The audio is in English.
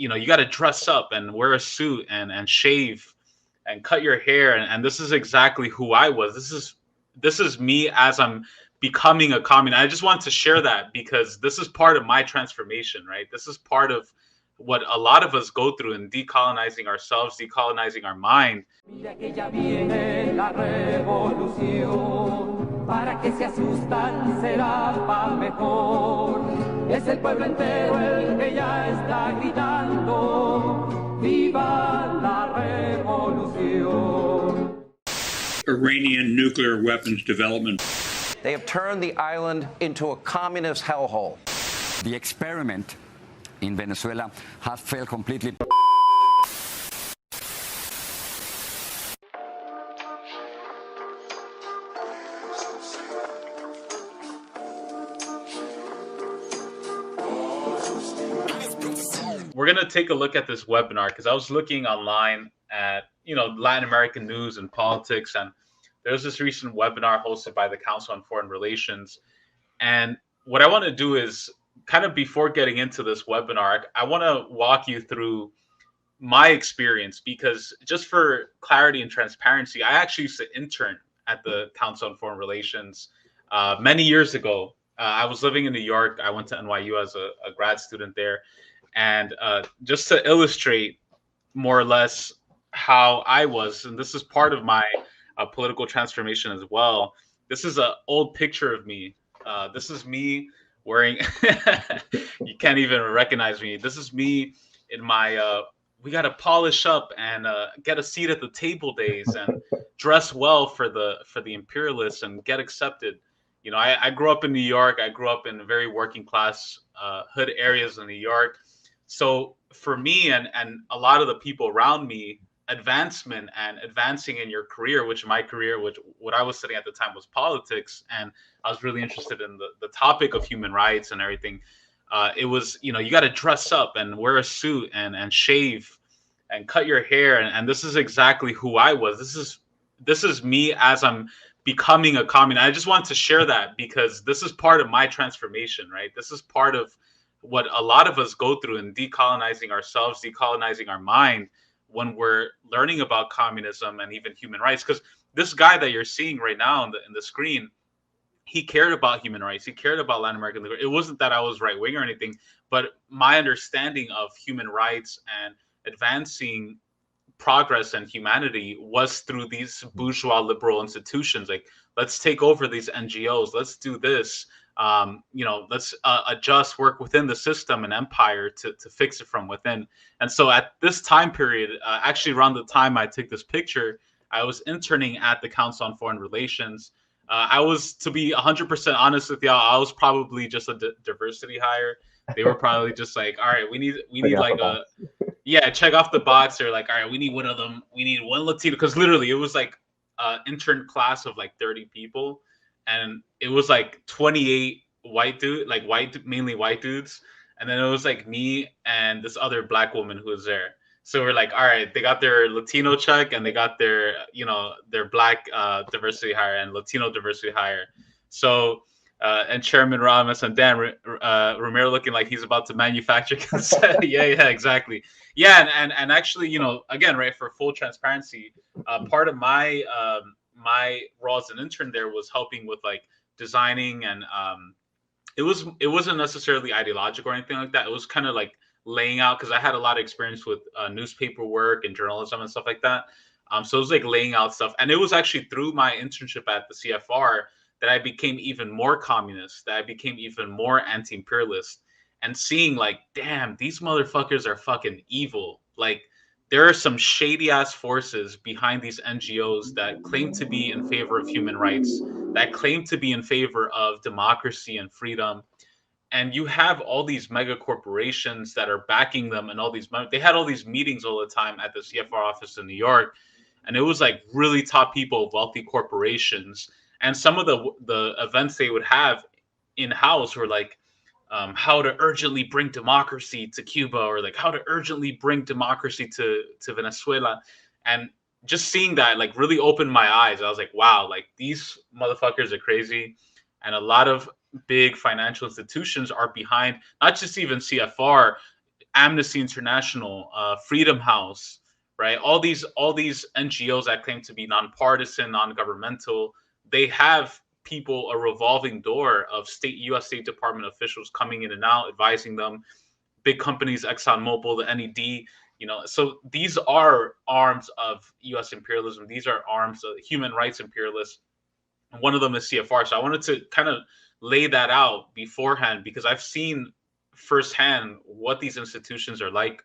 you got to dress up and wear a suit and shave and cut your hair, and this is exactly who I was. This is me as I'm becoming a communist. I just wanted to share that because this is part of my transformation, right? This is part of what a lot of us go through in decolonizing ourselves, decolonizing our mind. Mira que ya viene la revolución, para que se asustan será pa' mejor. Es el pueblo entero el que ya está gritando, viva la revolución. Iranian nuclear weapons development. They have turned the island into a communist hellhole. The experiment in Venezuela has failed completely. We're going to take a look at this webinar because I was looking online at, Latin American news and politics, and there was this recent webinar hosted by the Council on Foreign Relations. And what I want to do is kind of, before getting into this webinar, I want to walk you through my experience, because just for clarity and transparency, I actually used to intern at the Council on Foreign Relations many years ago. I was living in New York. I went to NYU as a grad student there. And just to illustrate more or less how I was, and this is part of my political transformation as well. This is an old picture of me. This is me wearing, you can't even recognize me. This is me in my, we got to polish up and get a seat at the table days and dress well for the imperialists and get accepted. I grew up in New York. I grew up in very working class hood areas in New York. So for me and a lot of the people around me, advancement and advancing in your career, which my career, which what I was studying at the time was politics, and I was really interested in the topic of human rights and everything. It was, you got to dress up and wear a suit and shave and cut your hair, and this is exactly who I was. This is me as I'm becoming a communist. I just wanted to share that because this is part of my transformation, right? This is part of what a lot of us go through in decolonizing ourselves, decolonizing our mind when we're learning about communism and even human rights. Because this guy that you're seeing right now in the screen, he cared about human rights. He cared about Latin American liberty. It wasn't that I was right wing or anything, but my understanding of human rights and advancing progress and humanity was through these bourgeois liberal institutions. Like, let's take over these NGOs. Let's do this. Let's adjust, work within the system and empire to fix it from within. And so at this time period, actually around the time I took this picture, I was interning at the Council on Foreign Relations. I was, to be 100% honest with y'all, I was probably just a diversity hire. They were probably just like, all right, we need like check off the box. They're like, all right, we need one of them. We need one Latino, because literally it was like intern class of like 30 people. And it was like 28 mainly white dudes. And then it was like me and this other black woman who was there. So we're like, all right, they got their Latino check and they got their, their black diversity hire and Latino diversity hire. So, and Chairman Ramos and Dan Ramiro looking like he's about to manufacture consent. Yeah, exactly. Yeah. And actually, again, right, for full transparency, part of my role as an intern there was helping with like designing, and it wasn't necessarily ideological or anything like that. It was kind of like laying out, because I had a lot of experience with newspaper work and journalism and stuff like that. So it was like laying out stuff, and it was actually through my internship at the CFR that I became even more communist, that I became even more anti-imperialist, and seeing like, damn, these motherfuckers are fucking evil. Like, there are some shady ass forces behind these NGOs that claim to be in favor of human rights, that claim to be in favor of democracy and freedom. And you have all these mega corporations that are backing them, and they had all these meetings all the time at the CFR office in New York. And it was like really top people of wealthy corporations. And some of the events they would have in-house were like, how to urgently bring democracy to Cuba, or like how to urgently bring democracy to Venezuela. And just seeing that like really opened my eyes. I was like, wow, like these motherfuckers are crazy. And a lot of big financial institutions are behind, not just even CFR. Amnesty International, Freedom House, right? All these NGOs that claim to be nonpartisan, non-governmental, they have people, a revolving door of U.S. State Department officials coming in and out, advising them. Big companies, ExxonMobil, the NED, so these are arms of U.S. imperialism. These are arms of human rights imperialists. And one of them is CFR. So I wanted to kind of lay that out beforehand because I've seen firsthand what these institutions are like.